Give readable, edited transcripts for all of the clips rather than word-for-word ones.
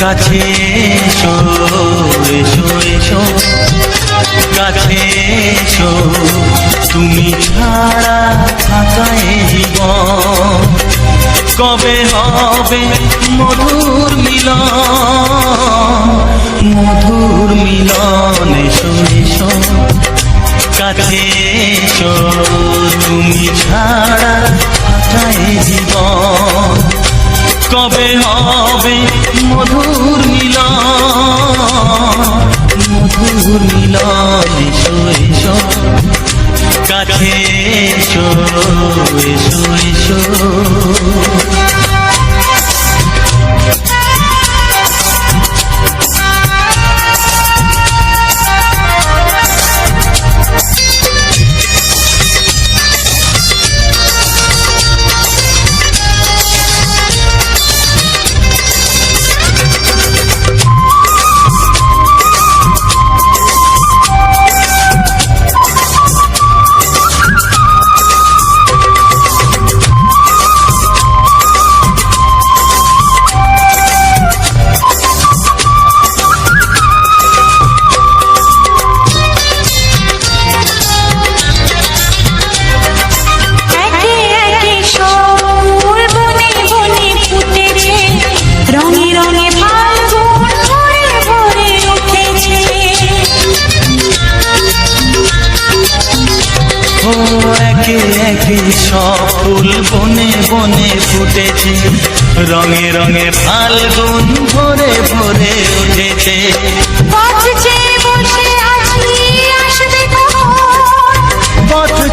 কাছে এসো এসো এসো কাছে এসো তুমি ছাড়া থাকা এ জীবন কবে হবে মধুর মিলন মধুর মিলন এসো এসো কাছে এসো তুমি ছাড়া থাকা এ জীবন কবে হবে মধুর মিলন মধুর মিলন এসো এসো কাছে এসো এসো এসো একে একে সব ফুল বনে বনে ফুটেছে রঙে রঙে ফাল্গুন ভরে ভরে উঠেছে পথ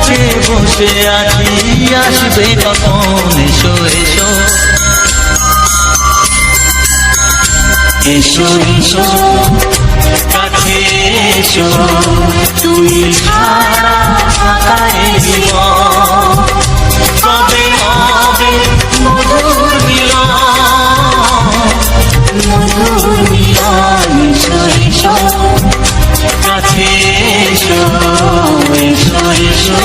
চেয়ে বসে আছি আসবে কখন এসো এসো এসো এসো কাছে এসো তুমি ছাড়া থাকা এ জীবন কবে হবে মধুর মিলন এসো এসো কাছে এসো এসো এসো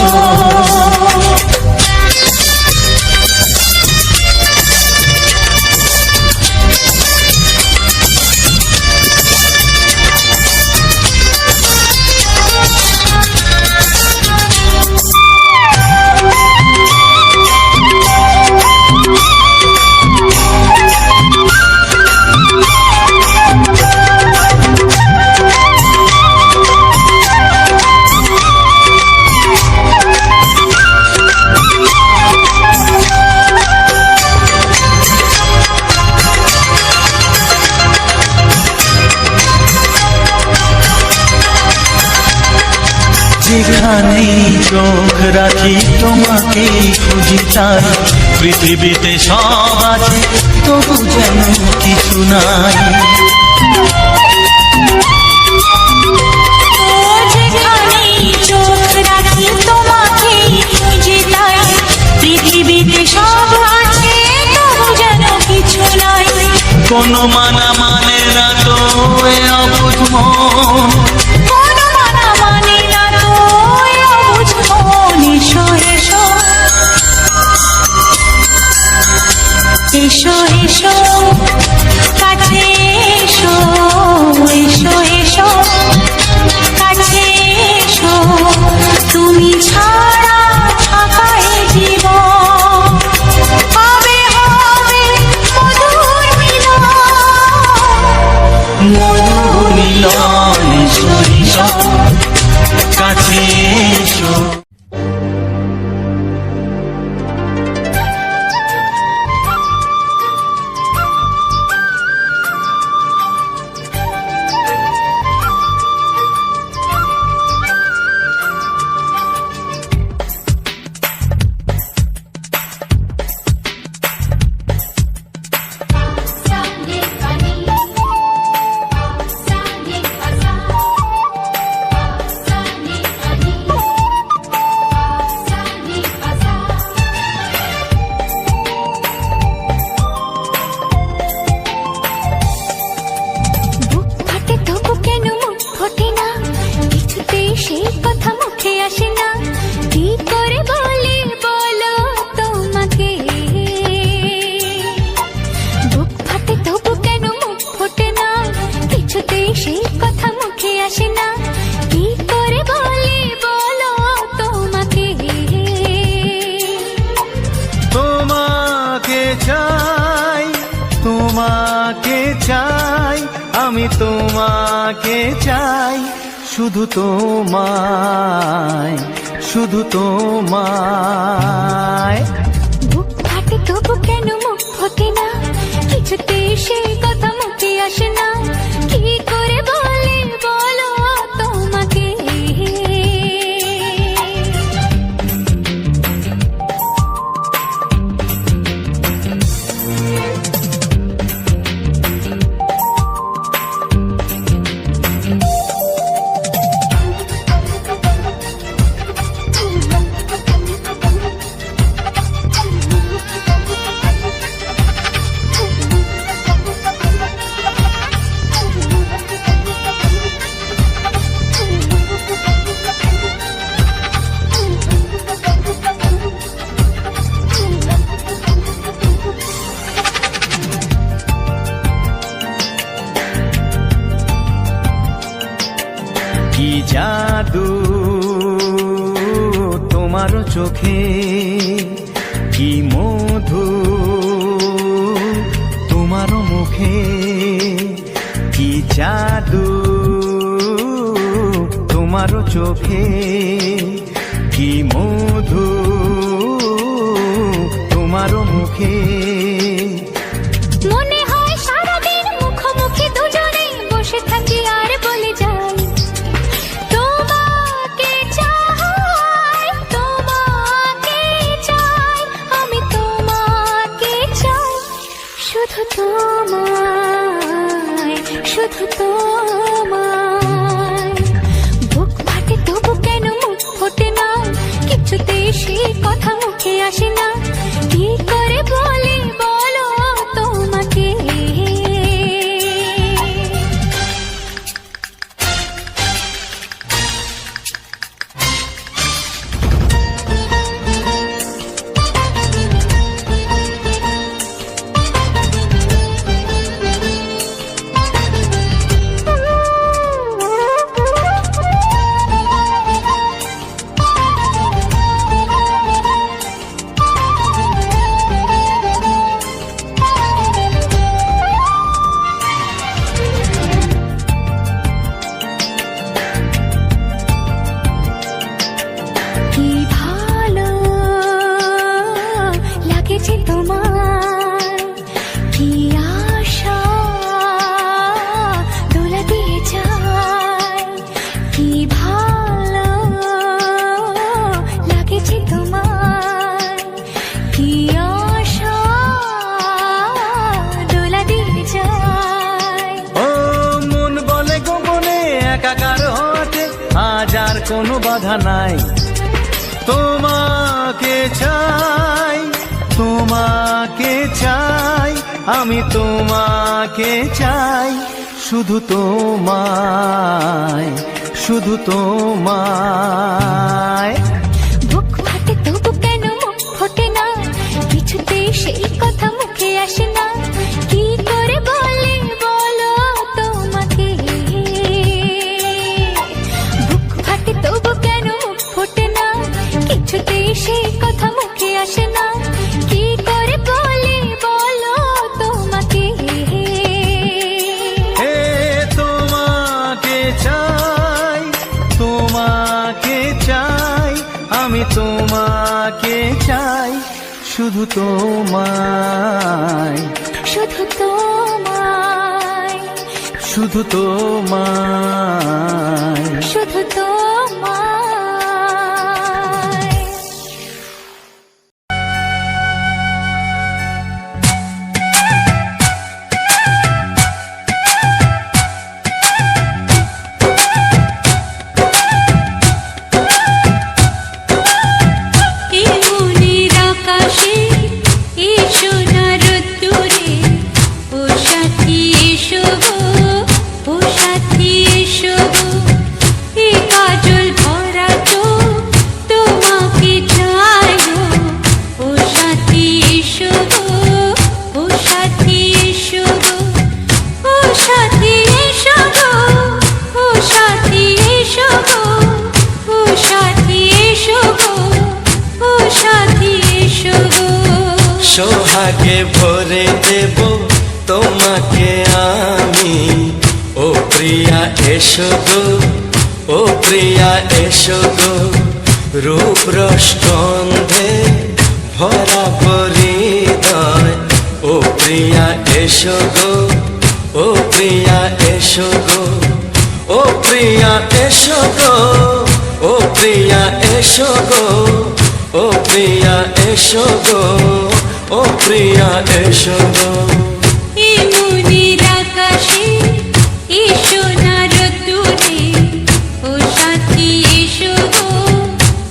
যেখানেই চোখ রাখি তোমাকেই খুঁজি তাই পৃথিবীতে সব আছে তবু যেন কিছু নাই যেখানেই চোখ রাখি তোমাকেই খুঁজি তাই পৃথিবীতে সব আছে তবু যেন কিছু নাই কোনো মানা মানে না তো এ অবুঝ মন এসো এসো কাছে এসো এসো এসো কাছে এসো তুমি ছাড়া থাকা এ জীবন কবে হবে মধুর মিলন এসো এসো কাছে এসো তোমাকে চাই, শুধু তোমায়, শুধু তোমায়। বুক ফাটে তবু কেন মুখ ফোটে না, কিছুতে সে কথা মুখে আসে না, কি করে বলে বলো তোমাকে। কি জাদু তোমার চোখে, কি মধু তোমার মুখে, কি জাদু তোমার চোখে, কি মধু তোমার মুখে। মনে হয় সারাদিন মুখোমুখি দুজনে বসে থাকি আর বলে যাই, তোমাকে চাই, তোমাকে চাই, আমি তোমাকে চাই, শুধু তোমায়, শুধু তোমায়। বুক ফাটে তবু কেন মুখ ফোটে না, কিছুতে সে কথা মুখে আসে না, কি করে বলে বলো তোমাকে। কি ভালো লাগেছে তোমার, কি আশা দোলা দিয়ে যায়, কি ভালো লাগেছে তোমার, কি আশা দোলা দিয়ে যায়। ও মন বলে গোপনে একাকার হতে, আজ আর কোনো বাধা নাই। তোমাকে চাই, তোমাকে চাই, আমি তোমাকে চাই, শুধু তোমায়, শুধু তোমায়। বুক ফাটে তবু কেন মুখ ফোটে না, কিছুতে সেই কথা মুখে আসে না, কি করে বলে বলো তোমাকে। বুক ফাটে তবু কেন মুখ ফোটে না, কিছুতে সেই কথা মুখে আসে না, কি করে বলে বলো তোমাকে। হে তোমাকে চাই, তোমাকে চাই, আমি তোমাকে চাই, শুধু তোমায়, শুধু তোমায়, শুধু তোমায়। শুধু তোমায়। এই মনের আকাশে এই সোনার রোদ্দুরে, ও সাথী এসো গো, ও সাথী এসো গো, এই কাজল ভরা চোখ তোমাকে চাই গো, ও সাথী এসো গো, ও সাথী এসো গো, ও সাথী এসো গো, ও সাথী এসো গো, ও সাথী এসো গো, ও সাথী এসো গো। সোহাগে ভরে দেব তোমাকে আমি, ও প্রিয় এসো গো, ও প্রিয়া এসো গো, রূপ রস গন্ধে ভরা হৃদয়। ও প্রিয়া এসো গো, ও প্রিয়া এসো গো, ও প্রিয়া এসো গো, ও প্রিয়া এসো গো, ও প্রিয়া এসো গো, ও প্রিয়া এসো গো। এ মনের আকাশে এসো না রোদ্দুরে, ও সাথী এসো গো,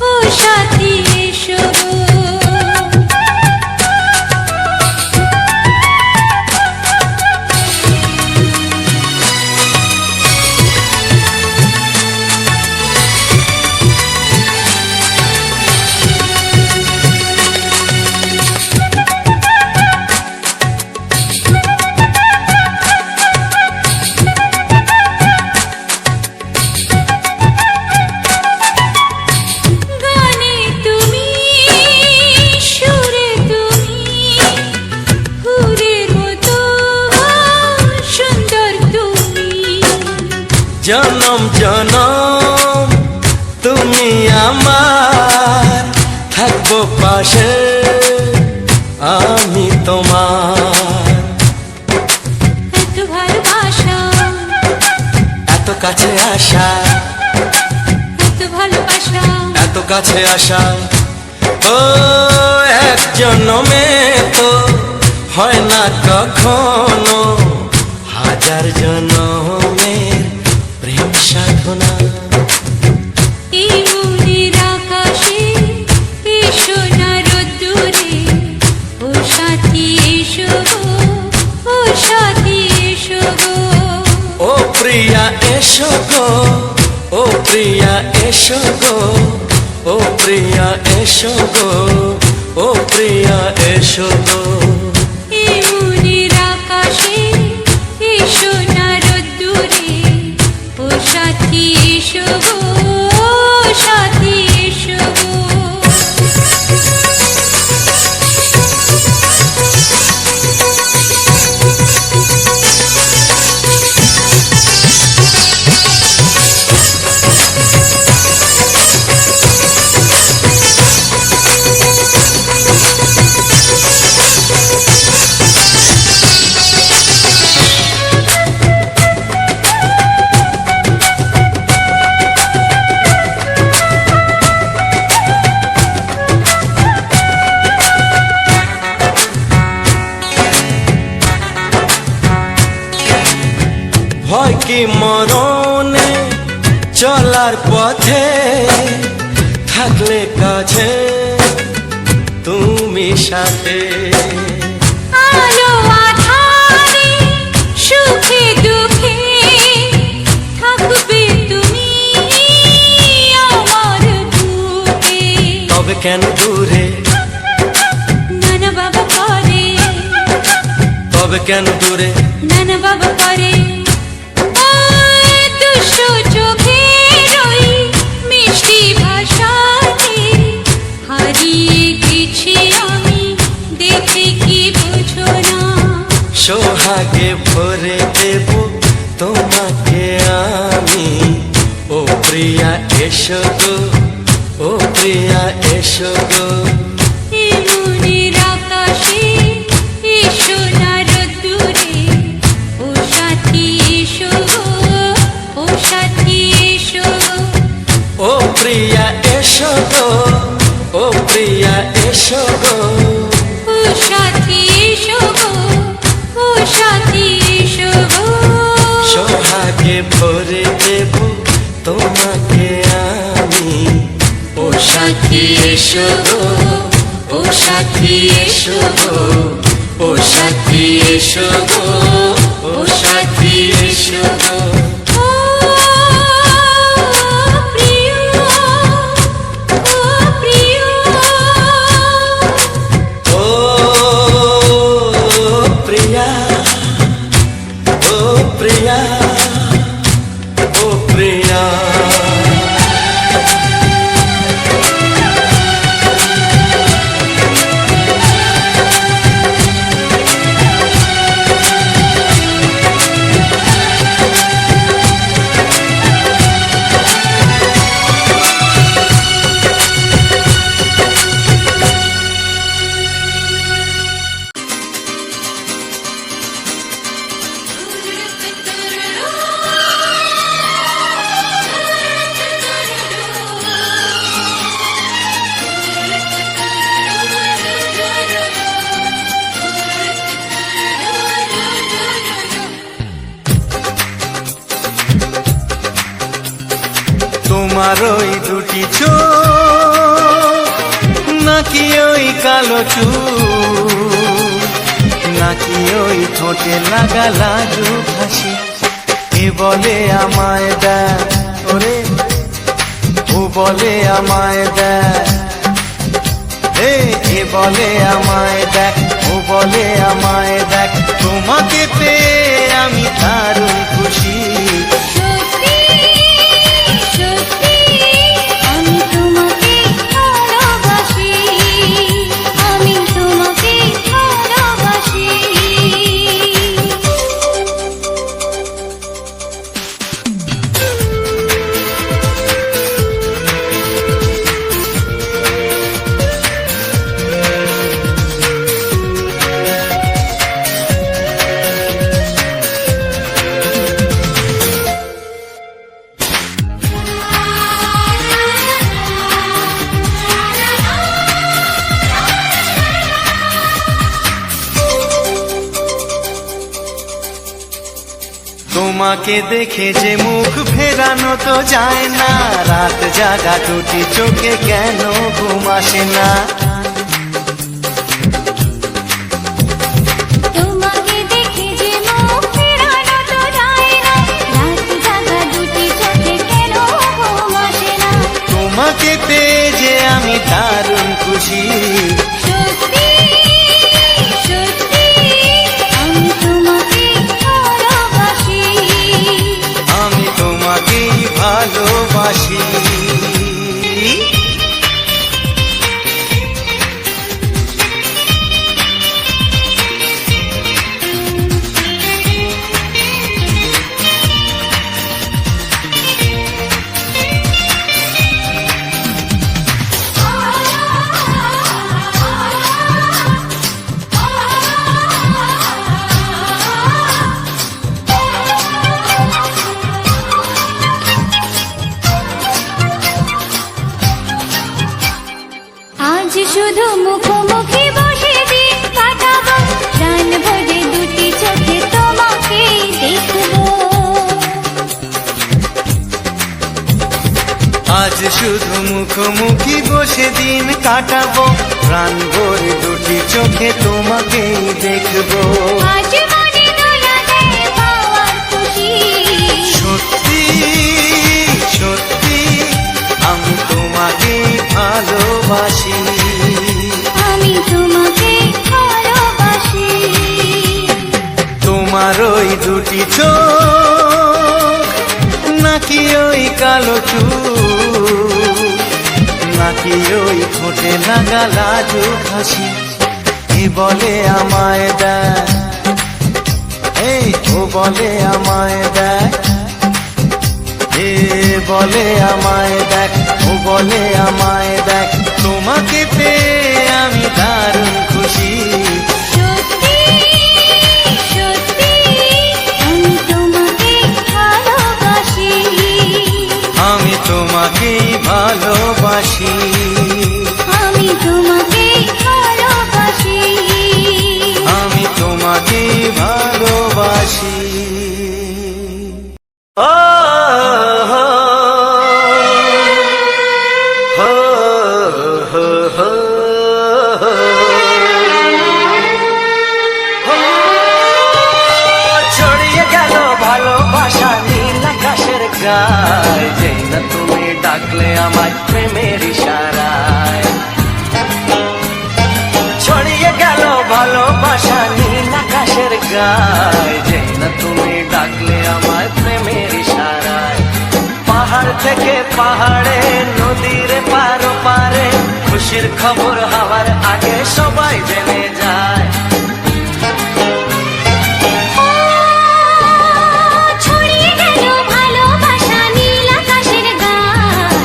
ও সাথী এসো গো। গানে তুমি, সুরে তুমি, ফুলের মতো সুন্দর তুমি। জনম জনম তুমি আমার, থাকবো পাশে আমি তোমার। এত ভালোবাসা, এত কাছে আসা, এত ভালোবাসা, এত কাছে আসা, ও এক জন্মে তো হয় না কখনো, হাজার জন্মের প্রেম সাধনা। এই মনের আকাশে এসো না রোদ্দুরে, ও সাথী এসো গো, ও সাথী এসো গো। ও প্রিয়া এসো গো, ও প্রিয়া এসো গো, ও প্রিয়া এসো গো, ও প্রিয়া এসো গো। এই মনের আকাশে এসো না রোদ্দুরে, ও সাথী এসো গো, ও সাথী এসো গো। ভয় কি মরণে চলার পথে, থাকলে কাছে তুমি সাথে। আলো আঁধারে, সুখে দুঃখে, থাকবে তুমি আমার বুকে। তবে কেন দূরে, নানা বাবা করে, তবে কেন দূরে, নানা বাবা করে। ওই দুষ্ট চোখের ওই মিষ্টি ভাষাতে হারিয়ে গেছি আমি, দেখে কি বুঝো না। সোহাগে ভরে দেব তোমাকে আমি। ও প্রিয়া এসো গো, ও প্রিয়া এসো গো। এ মনের আকাশে এসো না রোদ্দুরে, ও সাথী এসো গো, ও সাথী এসো গো। ও প্রিয়া এসো গো, ও প্রিয়া এসো গো। ও সাথী এসো গো, ও সাথী এসো গো। সোহাগে ভরে দেব তোমাকে আমি। ও সাথী এসো গো, ও সাথী এসো গো, ও সাথী এসো গো, ও সাথী এসো গো। ও প্রিয়, ও প্রিয়, ও প্রিয়া, ও প্রিয়া, ও প্রিয়া। তোমার ওই দুটি চোখ নাকি ওই কালো চুল, নাকি ওই ঠোঁটে লাগা লাজুক হাসি, এ বলে আমায় দেখ ওরে, ও বলে আমায় দেখ, এ বলে আমায় দেখ, ও বলে আমায় দেখ, তোমাকে পেয়ে আমি দারুণ খুশি। সত্যি সত্যি আমি তোমাকে ভালোবাসি, আমি তোমাকে ভালোবাসি। তোমাকে দেখে যে মুখ ফেরানো তো যায় না, রাত জাগা দুটি চোখে কেন ঘুম আসে না। তোমাকে দেখে যে মুখ ফেরানো তো যায় না, রাত জাগা দুটি চোখে কেন ঘুম আসে না। তোমাকে পেয়ে যে আমি দারুণ খুশি। সত্যি সত্যি আমি তোমাকে ভালোবাসি, আমি তোমাকেই ভালোবাসি। আজ শুধু মুখোমুখি বসে দিন কাটাবো, প্রাণ ভরে দুটি চোখে তোমাকে দেখবো। আজ শুধু মুখোমুখি বসে দিন কাটাবো, প্রাণ ভরে দুটি চোখে তোমাকেই দেখবো। আজ মনে দোলা দেয় পাওয়ার খুশি। সত্যি সত্যি আমি তোমাকেই ভালোবাসি। আমি তোমাকে ভালোবাসি। তোমার ওই দুটি চোখ নাকি ওই কালো চুল, নাকি ওই ঠোঁটে লাগা লাজুক হাসি, এ বলে আমায় দেখ, এই ও বলে আমায় দেখ, এ বলে আমায় দেখ, ও বলে আমায় দেখ, তোমাকে পেয়ে আমি দারুণ খুশি। সত্যি সত্যি আমি তোমাকে ভালোবাসি, আমি তোমাকেই ভালোবাসি। আমি তোমাকে ভালোবাসি। আমি তোমাকেই ভালোবাসি। ও হো হো হো হো হো। ছড়িয়ে গেল ভালোবাসা নীল আকাশের গায়, যেই না তুমি ডাকলে আমায় প্রেমের ইশারায়। ছড়িয়ে গেল ভালোবাসা নীল আকাশের গায়, যেই না তুমি ডাকলে আমায় প্রেমের ইশারায়। পাহাড় থেকে পাহাড়ে, নদীর পার পারে, খুশির খবর হওয়ার আগে সবাই জেনে যায়। ছড়িয়ে গেল ভালোবাসা নীল আকাশের গায়,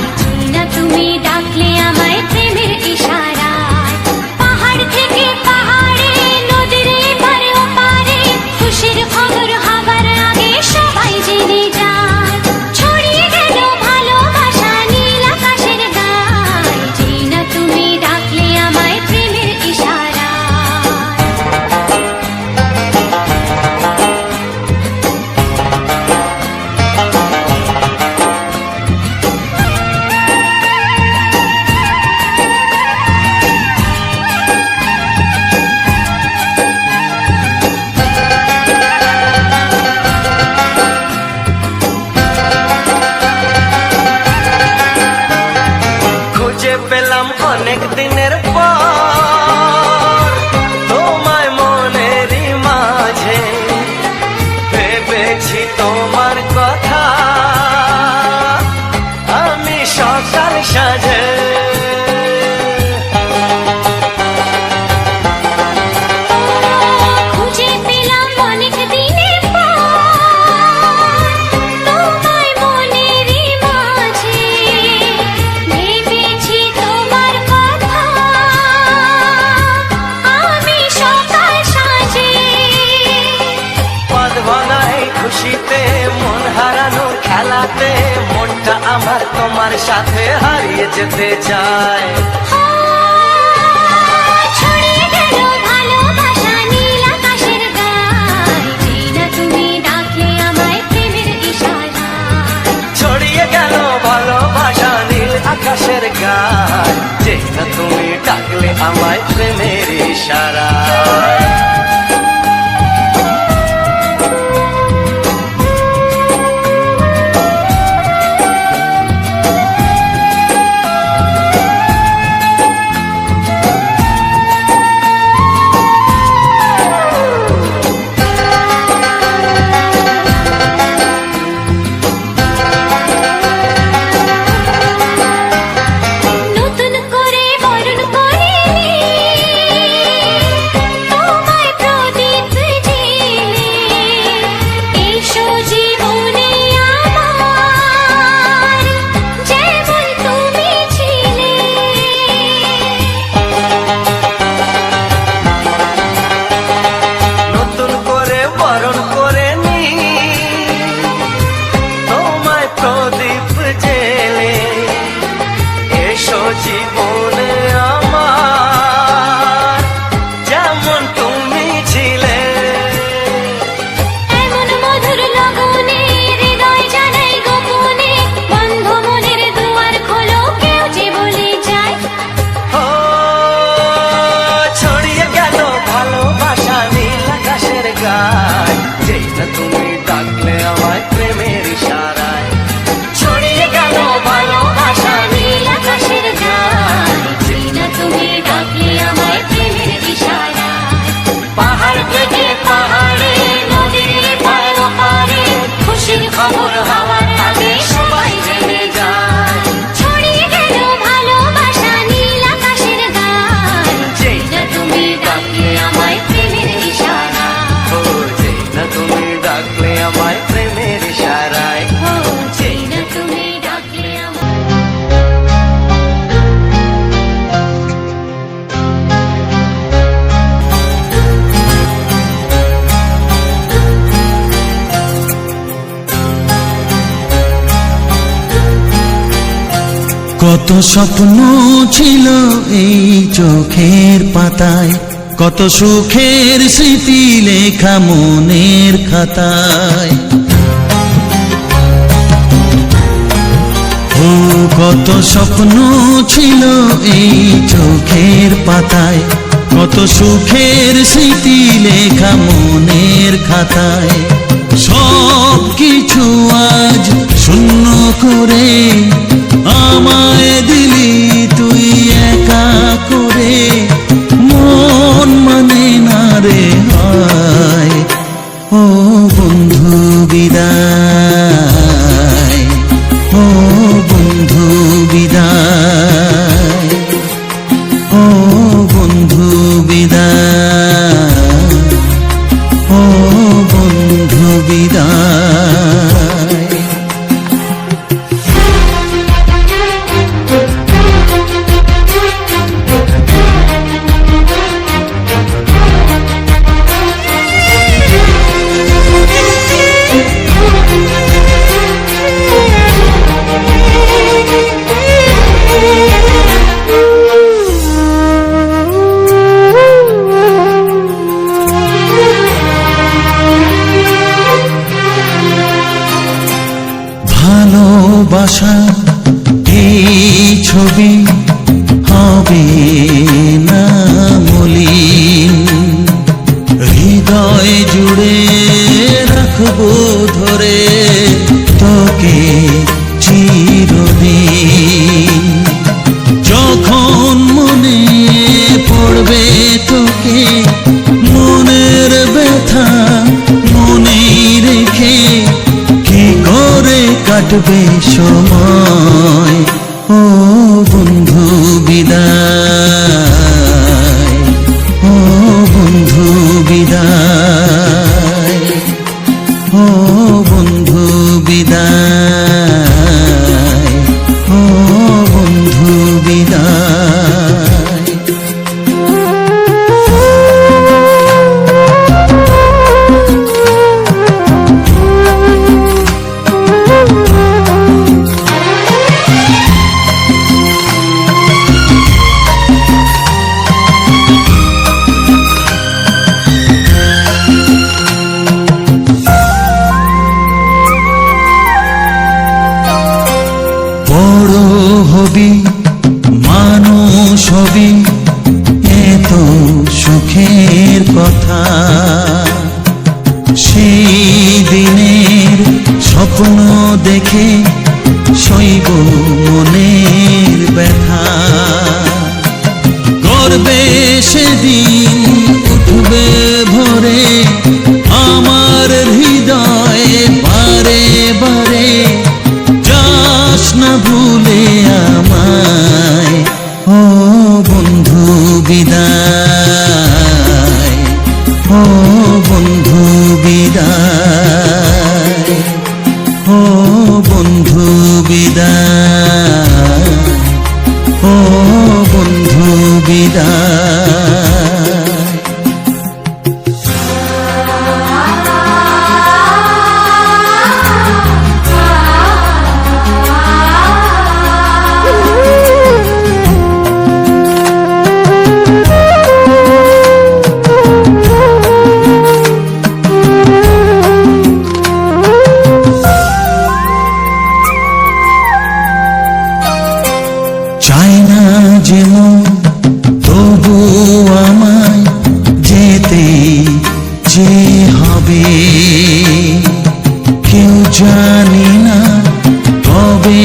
না তুমি ডাকলে আমায় প্রেমের ইশারায়। পাহাড় থেকে পাহাড়ে, নদীর এপারে ওপারে, খুশির খবর হবার আগে সবাই জেনে যায়। ছড়িয়ে গেল ভালোবাসা নীল আকাশের গায়, না তুমি ডাকলে আমায় প্রেমের ইশারায়। তোমার কথা আমি সকাল সাজে খুঁজে পেলাম অনেক দিনের পর তোমায় মনেরই মাঝে, ভেবেছি তোমার কথা আমি সকাল সাজে। পদ বানাই খুশিতে মন হারানোর খেলাতে মনটা আমার তোমার সাথে হারিয়ে যেতে চায়। ছড়িয়ে গেল ভালোবাসা নীল আকাশের গায়, যেই না তুমি ডাকলে আমায় প্রেমের ইশারায়। ছড়িয়ে গেল ভালোবাসা নীল আকাশের গায়, যেই না তুমি ডাকলে আমায় প্রেমের ইশারায়। নতুন করে বরণ করিনি তোমায় প্রদীপ জেলে, এসো জীবনে আমার যেমন তুমি ছিলে। নতুন করে বরণ করে নি তোমায় প্রদীপ জেলে, এসো জীবনে আমার যেমন তুমি ছিলে। এমন মধুর লগনে হৃদয় জানাই গোপনে, বন্ধ মনের দুয়ার খোলো কেউ যে বলে যায়। ও ছড়িয়ে গেল ভালোবাসা নীল আকাশের গায়, যেই না তুমি ডাকলে আমায় প্রেমের ইশারায়। ছড়িয়ে গেল ভালোবাসা নীল আকাশের গায়, যেই না তুমি ডাকলে আমায় প্রেমের ইশারায়। পাহাড় থেকে পাহাড়ে নদীর পার পারে খুশির খবর হওয়ার আগে সবাই জেনে যায়। ছড়িয়ে গেল ভালোবাসা নীল আকাশের গায়, যেই না তুমি ডাকলে আমায় প্রেমের ইশারায়। ও যেই না তুমি ডাকলে আমায় প্রেমের ইশারায়। ও যেই না তুমি ডাকলে আমায়। কত স্বপ্ন ছিল এই চোখের পাতায়, কত সুখের স্মৃতি লেখা মনের খাতায়। ও কত স্বপ্ন ছিল এই চোখের পাতায়, কত সুখের স্মৃতি লেখা মনের খাতায়। সব কিছু আজ শূন্য করে আমায় দিলি তুই একা করে, মন মানে না রে হায়। ও বন্ধু বিদায়, ও বন্ধু বিদায়, ও বন্ধু বিদায়, ও বন্ধু বিদায়। ভালোবাসা এই ছবি হবে না মলিন, হৃদয় জুড়ে রাখবো ধরে তোকে চিরদিন। যখন মনে পড়বে তোকে মনের ব্যথা মনে রেখে কাটবে সময়। ও বন্ধু বিদায়, ও বন্ধু বিদায়, ও বন্ধু বিদায়, ও বন্ধু বিদায়। বড় হবি, মানুষ হবি, এত সুখের কথা। সেই দিনের স্বপ্ন দেখে সইব মনের ব্যথা। গর্বে সেদিন উঠবে ভরে আমার হৃদয়ে বারে বারে। যাস না ভুলে আমায়, ও বন্ধু বিদায়, ও বন্ধু বিদায়, ও বন্ধু বিদায়, ও বন্ধু বিদায়। চাই না যেমন তবু আমায় যেতে যে হবে। কেউ জানি না কবে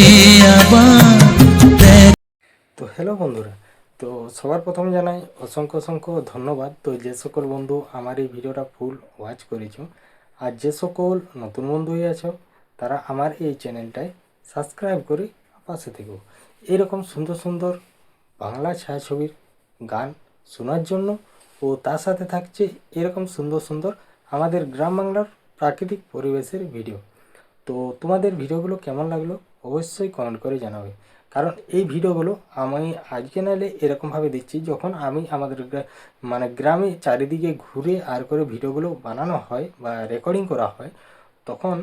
আবার দেখ। তো হ্যালো বন্ধুরা, তো সবার প্রথম জানাই অসংখ্য অসংখ্য ধন্যবাদ। তো যে সকল বন্ধু আমার এই ভিডিওটা ফুল ওয়াচ করেছো, আর যে সকল নতুন বন্ধু আছো তারা আমার এই চ্যানেলটায় সাবস্ক্রাইব করে পাশে থেকো। এরকম সুন্দর সুন্দর বাংলা ছায়াছবির গান শোনার জন্য, ও তার সাথে থাকছে এরকম সুন্দর সুন্দর আমাদের গ্রাম বাংলার প্রাকৃতিক পরিবেশের ভিডিও। তো তোমাদের ভিডিওগুলো কেমন লাগলো অবশ্যই কমেন্ট করে জানাবে। কারণ এই ভিডিওগুলো আমি আজকে নাহলে এরকমভাবে দিচ্ছি, যখন আমি আমাদের মানে গ্রামে চারিদিকে ঘুরে আর করে ভিডিওগুলো বানানো হয় বা রেকর্ডিং করা হয়, তখন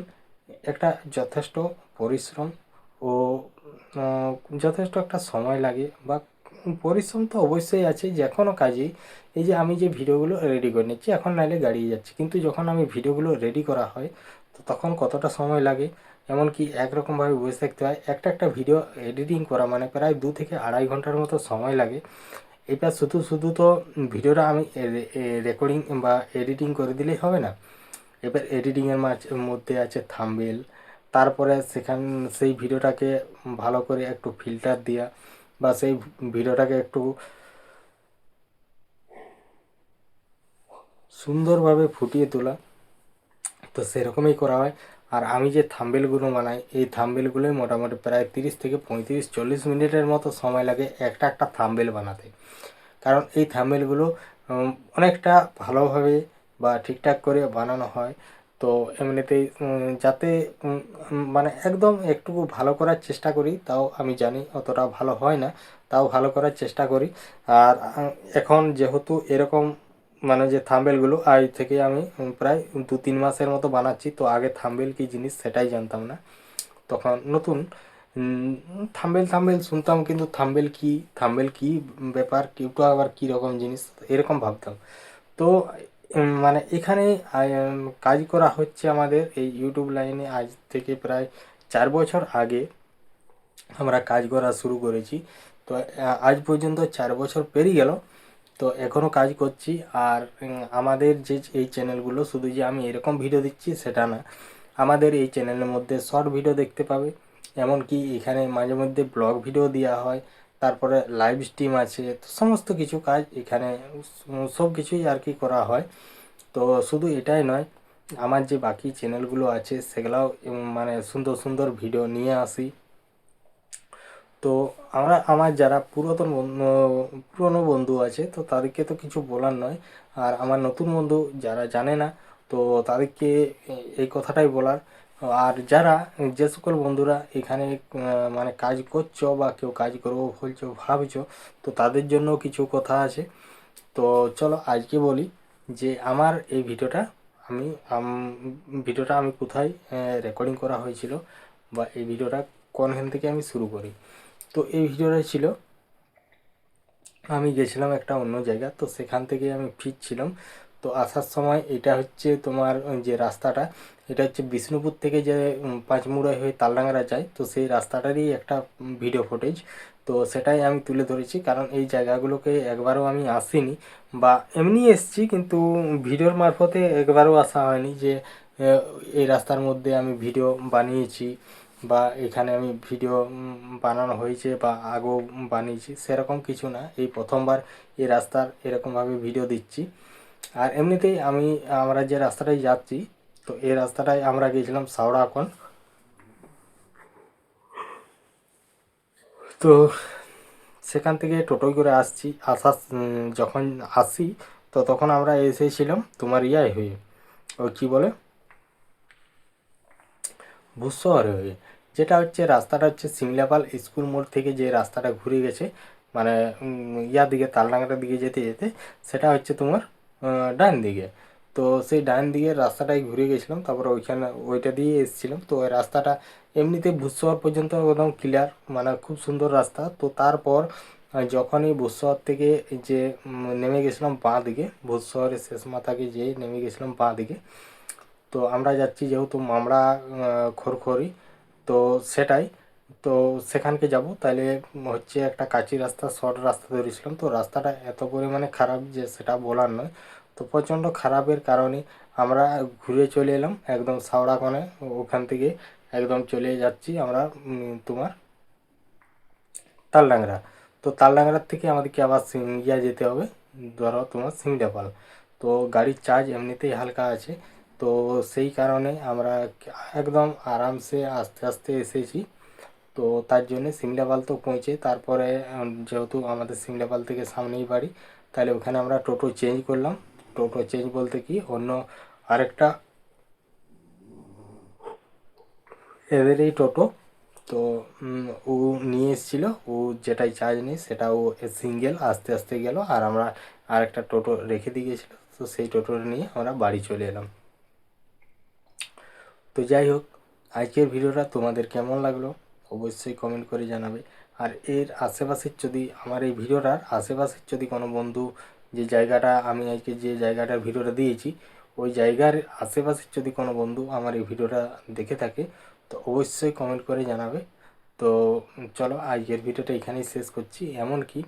একটা যথেষ্ট পরিশ্রম ও যথেষ্ট একটা সময় লাগে। বা পরিশ্রম তো অবশ্যই আছে যে কোনো কাজেই। এই যে আমি যে ভিডিওগুলো রেডি করে নিচ্ছি এখন, নাহলে গাড়িয়ে যাচ্ছে, কিন্তু যখন আমি ভিডিওগুলো রেডি করা হয় তো তখন কতটা সময় লাগে, এমনকি একরকমভাবে বসে থাকতে হয়। একটা একটা ভিডিও এডিটিং করা মানে প্রায় 2 থেকে 2.5 ঘন্টার মতো সময় লাগে। এটা শুধু শুধু তো ভিডিওটা আমি রেকর্ডিং বা এডিটিং করে দিলেই হবে না। এবার এডিটিংয়ের মধ্যে আছে থাম্বনেল, তারপরে সেই ভিডিওটাকে ভালো করে একটু ফিল্টার দেওয়া, বা সেই ভিডিওটাকে একটু সুন্দরভাবে ফুটিয়ে তোলা। তো সেরকমই করা হয়। আর আমি যে থাম্বনেলগুলো বানাই, এই থাম্বনেলগুলোই মোটামুটি প্রায় 30 থেকে 35-40 মিনিটের মতো সময় লাগে একটা একটা থাম্বনেল বানাতে। কারণ এই থাম্বনেলগুলো অনেকটা ভালোভাবে বা ঠিকঠাক করে বানানো হয়। তো এমনিতেই যাতে মানে একদম একটু ভালো করার চেষ্টা করি, তাও আমি জানি অতটা ভালো হয় না, তাও ভালো করার চেষ্টা করি। আর এখন যেহেতু এরকম মানে যে থাম্বনেলগুলো আজ থেকে আমি প্রায় 2-3 মাসের মতো বানাচ্ছি, তো আগে থাম্বনেল কী জিনিস সেটাই জানতাম না। তখন নতুন থাম্বনেল শুনতাম, কিন্তু থাম্বনেল কি ব্যাপার, কিউটা আবার কী রকম জিনিস এরকম ভাবতাম। তো মানে এখানে কাজ করা হচ্ছে আমাদের এই ইউটিউব লাইনে আজ থেকে প্রায় 4 বছর আগে আমরা কাজ করা শুরু করেছি। তো আজ পর্যন্ত 4 বছর পেরিয়ে গেল, তো এখনও কাজ করছি। আর আমাদের যে এই চ্যানেলগুলো, শুধু যে আমি এরকম ভিডিও দিচ্ছি সেটা না, আমাদের এই চ্যানেলের মধ্যে শর্ট ভিডিও দেখতে পাবে, এমনকি এখানে মাঝে মধ্যে ব্লগ ভিডিও দেওয়া হয়, তারপরে লাইভ স্ট্রিম আছে। তো সমস্ত কিছু কাজ এখানে সব কিছুই আর কি করা হয়। তো শুধু এটাই নয়, আমার যে বাকি চ্যানেলগুলো আছে সেগুলাও মানে সুন্দর সুন্দর ভিডিও নিয়ে আসি। তো আমার যারা পুরনো বন্ধু আছে তো তাদেরকে তো কিছু বলার নয়, আর আমার নতুন বন্ধু যারা জানে না তো তাদেরকে এই কথাটাই বলার। আর যারা যে সকল বন্ধুরা এখানে মানে কাজ করছো বা কেউ কাজ করবো বলছো ভাবছো, তো তাদের জন্য কিছু কথা আছে। তো চলো আজকে বলি যে আমার এই আমি ভিডিওটা আমি কোথায় রেকর্ডিং করা হয়েছিল, বা এই ভিডিওটা কোনখান থেকে আমি শুরু করি। তো এই ভিডিওটা ছিল, আমি গেছিলাম একটা অন্য জায়গা, তো সেখান থেকে আমি ফিরছিলাম। তো আসার সময় এটা হচ্ছে তোমার যে রাস্তাটা, এটা হচ্ছে বিষ্ণুপুর থেকে যে পাঁচমুড়াই হয়ে তালডাংরা যায়, তো সেই রাস্তাটারই একটা ভিডিও ফুটেজ। তো সেটাই আমি তুলে ধরেছি, কারণ এই জায়গাগুলোকে একবারও আমি আসিনি, বা এমনি এসছি কিন্তু ভিডিওর মারফতে একবারও আসা হয়নি যে এই রাস্তার মধ্যে আমি ভিডিও বানিয়েছি, বা এখানে আমি ভিডিও বানানো হয়েছে বা আগেও বানিয়েছি, সেরকম কিছু না। এই প্রথমবার এই রাস্তার এরকমভাবে ভিডিও দিচ্ছি। আর এমনিতেই আমরা যে রাস্তাটায় যাচ্ছি, তো এই রাস্তাটায় আমরা গিয়েছিলাম সাউড়াকন। তো সেখান থেকে টোটোয় করে যখন আসি, তো তখন আমরা এসেছিলাম তোমার ইয়ায় হয়ে, ওই কী বলে, ভূশহরে হয়ে। যেটা হচ্ছে রাস্তাটা হচ্ছে সিমলাপাল স্কুল মোড় থেকে যে রাস্তাটা ঘুরে গেছে, মানে ইয়ার দিকে তালডাংরার দিকে যেতে যেতে, সেটা হচ্ছে তোমার ডান দিকে। তো সেই ডান দিকের রাস্তাটাই ঘুরে গেছিলাম, তারপর ওইটা দিয়ে এসেছিলাম। তো ওই রাস্তাটা এমনিতে ভূশহর পর্যন্ত একদম ক্লিয়ার, মানে খুব সুন্দর রাস্তা। তো তারপর যখনই ভূশহর থেকে যে নেমে গেছিলাম বাঁ দিকে, ভূশহরের শেষ মাথাকে যেয়ে নেমে গেছিলাম বাঁ দিকে। তো আমরা যাচ্ছি যেহেতু মামড়া খড়খড়ি, তো সেটাই, তো সেখানকে যাব তাহলে হচ্ছে একটা কাঁচি রাস্তা, শর্ট রাস্তা ধরেছিলাম। তো রাস্তাটা এত পরিমাণে খারাপ যে সেটা বলার নয়। তো প্রচণ্ড খারাপের কারণে আমরা ঘুরে চলে এলাম একদম সাউড়াকনে। ওখান থেকে একদম চলে যাচ্ছি আমরা তোমার তালডাংরা। তো তালডাংরার থেকে আমাদেরকে আবার সিঙ্গিয়া যেতে হবে, ধরো তোমার সিমলাপাল। তো গাড়ির চার্জ এমনিতেই হালকা আছে, তো সেই কারণে আমরা একদম আরামসে আস্তে আস্তে এসেছি। তো তার জন্যে সিমলাপাল তো পৌঁছে তারপরে যেহেতু আমাদের সিমলাপাল থেকে সামনেই বাড়ি, তাহলে ওখানে আমরা টোটো চেঞ্জ করলাম। টোটো চেঞ্জ বলতে কি, অন্য আরেকটা এদেরই টোটো। তো ও নিয়ে এসেছিল, ও যেটাই চার্জ নেই সেটা ও সিঙ্গেল আস্তে আস্তে গেল, আর আমরা আরেকটা টোটো রেখে দিয়ে গেছিলো, তো সেই টোটো নিয়ে আমরা বাড়ি চলে এলাম। তো যাই হোক, আজকের ভিডিওটা তোমাদের কেমন লাগলো অবশ্যই কমেন্ট করে জানাবে। আর এর আশেপাশের যদি আমার এই ভিডিওটার আশেপাশের যদি কোনো বন্ধু, যে জায়গাটা আমি আজকে যে জায়গাটার ভিডিওটা দিয়েছি, ওই জায়গার আশেপাশের যদি কোনো বন্ধু আমার এই ভিডিওটা দেখে থাকে, তো অবশ্যই কমেন্ট করে জানাবে। তো চলো আজকের ভিডিওটা এখানেই শেষ করছি। এমনকি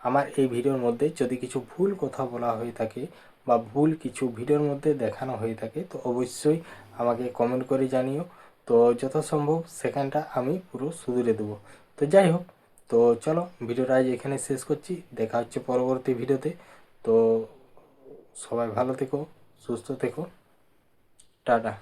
আমার এই ভিডিওর মধ্যে যদি কিছু ভুল কথা বলা হয়ে থাকে বা ভুল কিছু ভিডিওর মধ্যে দেখানো হয়ে থাকে, তো অবশ্যই আমাকে কমেন্ট করে জানিও। তো যথাসম্ভব সেখানটা আমি পুরো শুধরে দেবো। তো যাই হোক, তো চলো ভিডিওটা আজ এখানে শেষ করছি, দেখা হচ্ছে পরবর্তী ভিডিওতে। তো সবাই ভালো থেকো, সুস্থ থেকো, টাটা।